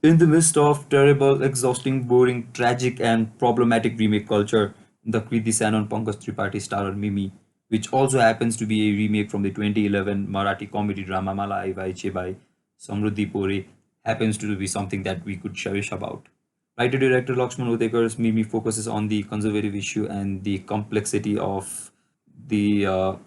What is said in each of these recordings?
In the midst of terrible, exhausting, boring, tragic, and problematic remake culture, the Kriti Sanon Pankaj Tripathi starrer Mimi, which also happens to be a remake from the 2011 Marathi comedy drama Mala Ai Vaiche by Samruddhi Pore, happens to be something that we could cherish about. Writer-director Lakshman Odekar's Mimi focuses on the conservative issue and the complexity of the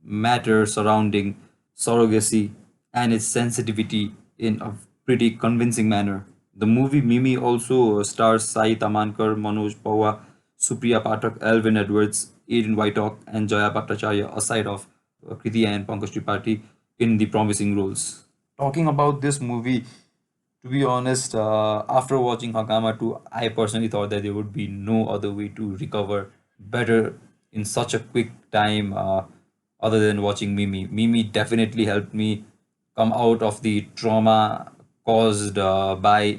matter surrounding surrogacy and its sensitivity in a pretty convincing manner. The movie Mimi also stars Sai Tamankar, Manoj Pawa, Supriya Pathak, Alvin Edwards, Aiden Whiteock, and Jaya Bhattacharya, aside of Kriti and Pankaj Tripathi in the promising roles. Talking about this movie, to be honest, after watching Hagama 2, I personally thought that there would be no other way to recover better in such a quick time other than watching Mimi. Mimi definitely helped me come out of the trauma caused by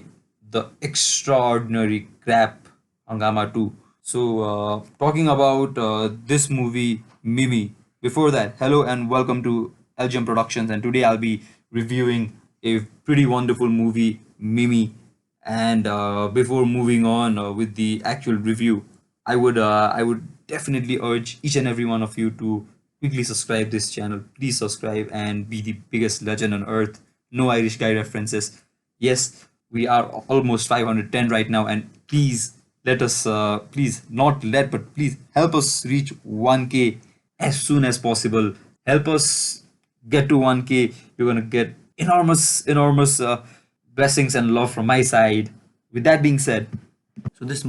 the extraordinary crap Hangama 2. So, talking about this movie, Mimi. Before that, hello and welcome to LGM Productions. And today I'll be reviewing a pretty wonderful movie, Mimi. And before moving on with the actual review, I would definitely urge each and every one of you to quickly subscribe this channel. Please subscribe and be the biggest legend on earth. No Irish guy references. Yes, we are almost 510 right now, and please let us, please not let, but please help us reach 1K as soon as possible. Help us get to 1K. You're gonna get enormous, enormous blessings and love from my side. With that being said, so this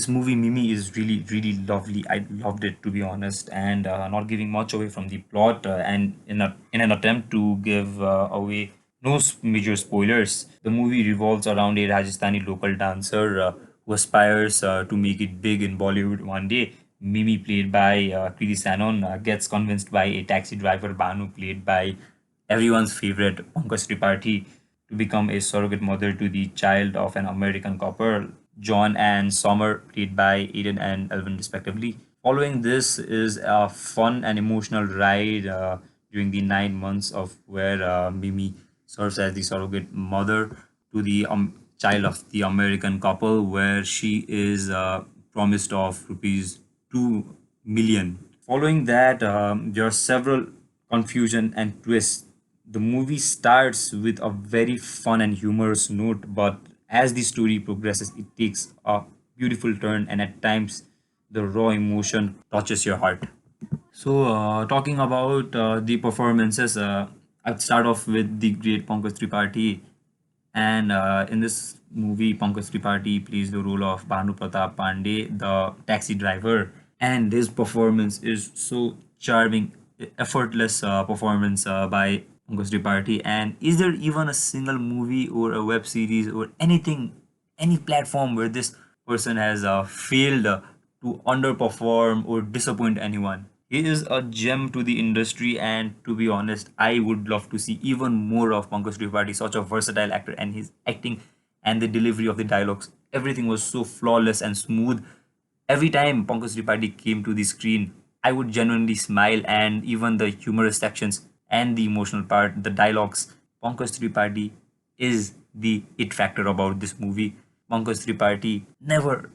movie Mimi is really really lovely. I loved it, to be honest, and not giving much away from the plot, and in an attempt to give away no major spoilers, the movie revolves around a Rajasthani local dancer who aspires to make it big in Bollywood one day. Mimi, played by Kriti Sanon, gets convinced by a taxi driver Banu, played by everyone's favorite Pankaj Tripathi, to become a surrogate mother to the child of an American couple, John and Sommer, played by Aiden and Elvin, respectively. Following this is a fun and emotional ride during the 9 months of where Mimi serves as the surrogate mother to the child of the American couple, where she is promised of rupees 2 million. Following that, there are several confusion and twists. The movie starts with a very fun and humorous note, but as the story progresses, it takes a beautiful turn, and at times, the raw emotion touches your heart. So, talking about the performances, I'd start off with the great Pankaj Tripathi. And in this movie, Pankaj Tripathi plays the role of Bhanu Pratap Pandey, the taxi driver. And his performance is so charming, effortless performance by Pankaj Tripathi. And is there even a single movie or a web series or anything, any platform where this person has failed to underperform or disappoint anyone? He is a gem to the industry, and to be honest, I would love to see even more of Pankaj Tripathi, such a versatile actor, and his acting and the delivery of the dialogues. Everything was so flawless and smooth. Every time Pankaj Tripathi came to the screen, I would genuinely smile, and even the humorous sections and the emotional part, the dialogues. Pankaj Tripathi is the it factor about this movie. Pankaj Tripathi never,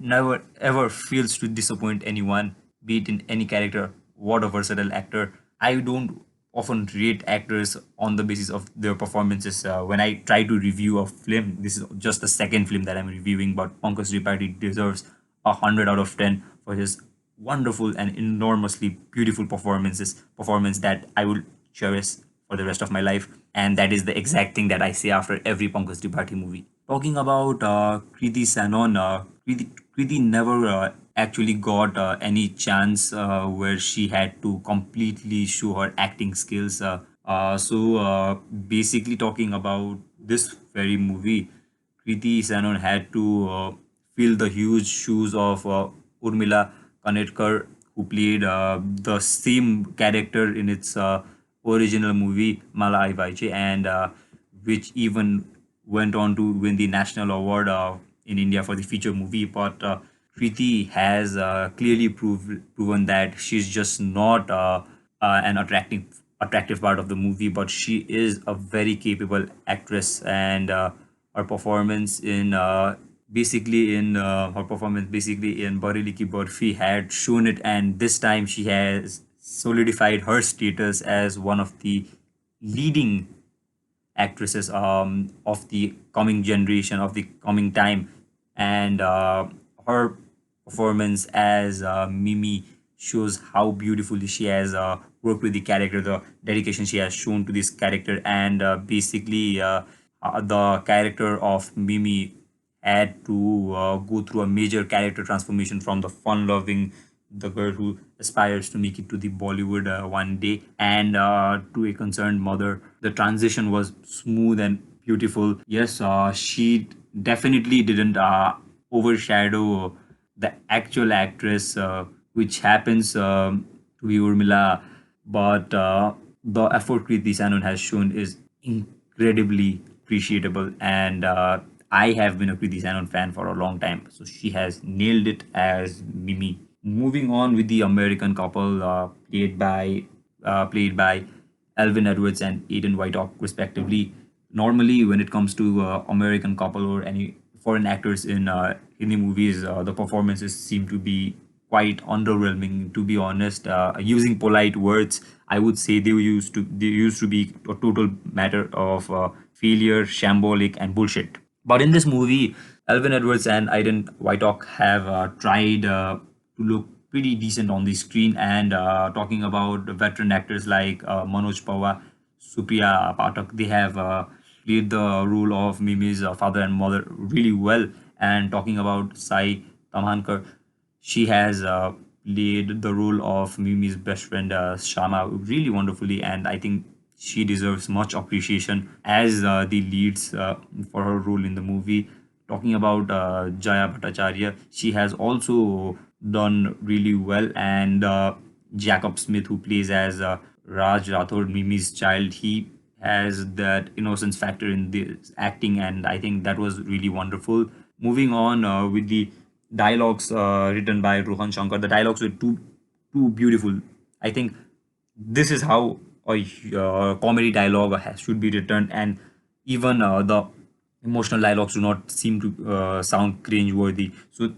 ever fails to disappoint anyone, be it in any character. What a versatile actor! I don't often rate actors on the basis of their performances. When I try to review a film, this is just the second film that I'm reviewing, but Pankaj Tripathi deserves 100 out of 10 for his wonderful and enormously beautiful performance that I will cherish for the rest of my life. And that is the exact thing that I say after every Pankaj Tripathi movie. Talking about Kriti Sanon, Kriti never actually got any chance where she had to completely show her acting skills. Basically, talking about this very movie, Kriti Sanon had to fill the huge shoes of Urmila Kanetkar, who played the same character in its original movie Mala Ai Vaiche, and which even went on to win the national award in India for the feature movie. But Kriti has clearly proven that she's just not an attractive part of the movie, but she is a very capable actress and her performance in basically in Bareli Ki Barfi had shown it, and this time she has solidified her status as one of the leading actresses of the coming generation, of the coming time. And her performance as Mimi shows how beautifully she has worked with the character, the dedication she has shown to this character. And the character of Mimi had to go through a major character transformation from the fun loving, the girl who aspires to make it to the Bollywood one day, and to a concerned mother. The transition was smooth and beautiful. Yes, she definitely didn't overshadow the actual actress, which happens to be Urmila, but the effort Kriti Sanon has shown is incredibly appreciable, and I have been a Kriti Sanon fan for a long time, so she has nailed it as Mimi. Moving on with the American couple, played by Alvin Edwards and Aiden Whiteock, respectively. Normally, when it comes to American couple or any foreign actors in Hindi movies, the performances seem to be quite underwhelming. To be honest, using polite words, I would say they used to be a total matter of failure, shambolic, and bullshit. But in this movie, Alvin Edwards and Aiden Whiteock have tried to look pretty decent on the screen. And talking about veteran actors like Manoj Pawar, Supriya Pathak, they have played the role of Mimi's father and mother really well. And talking about Sai Tamhankar, she has played the role of Mimi's best friend Shama really wonderfully, and I think she deserves much appreciation as the leads for her role in the movie. Talking about Jaya Bhattacharya, she has also done really well, and Jacob Smith, who plays as Raj Rathod, Mimi's child, he has that innocence factor in this acting, and I think that was really wonderful. Moving on with the dialogues written by Rohan Shankar, the dialogues were too beautiful. I think this is how a comedy dialogue should be written, and even the emotional dialogues do not seem to sound cringe-worthy. So,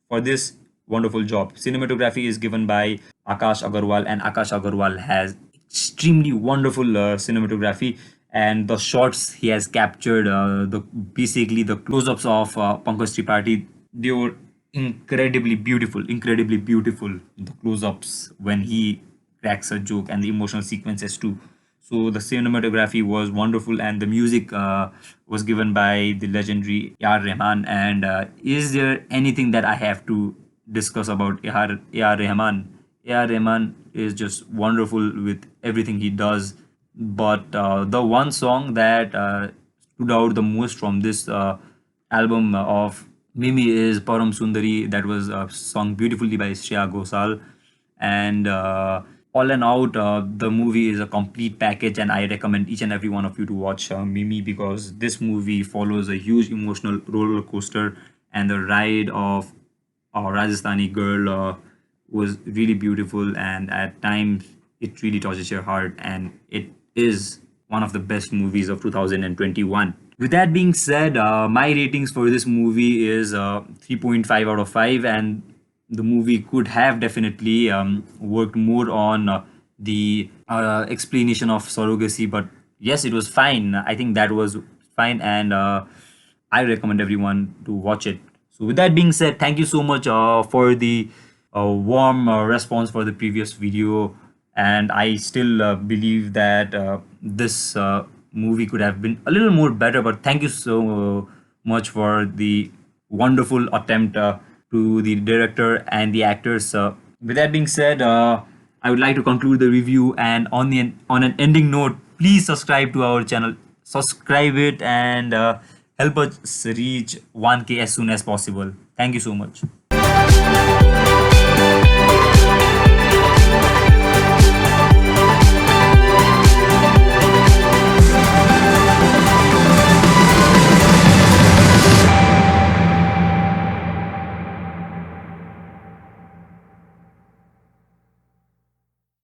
for this wonderful job, cinematography is given by Akash Agarwal, and Akash Agarwal has extremely wonderful cinematography. And the shots he has captured, the basically the close-ups of Pankaj Tripathi, they were incredibly beautiful. The close-ups when he cracks a joke, and the emotional sequences too. So the cinematography was wonderful, and the music was given by the legendary A.R. Rahman. And is there anything that I have to discuss about A.R. Rahman? A.R. Rahman is just wonderful with everything he does. But the one song that stood out the most from this album of Mimi is Param Sundari, that was sung beautifully by Shreya Ghosal. And all in out, the movie is a complete package, and I recommend each and every one of you to watch Mimi, because this movie follows a huge emotional roller coaster, and the ride of a Rajasthani girl was really beautiful, and at times it really touches your heart, and it is one of the best movies of 2021. With that being said, my ratings for this movie is 3.5 out of 5, and the movie could have definitely worked more on the explanation of surrogacy, but yes, it was fine. I think that was fine, and I recommend everyone to watch it. So, with that being said, thank you so much for the warm response for the previous video, and I still believe that this movie could have been a little more better. But thank you so much for the wonderful attempt to the director and the actors. With that being said, I would like to conclude the review, and on an ending note, please subscribe to our channel, subscribe it, and help us reach 1K as soon as possible. Thank you so much.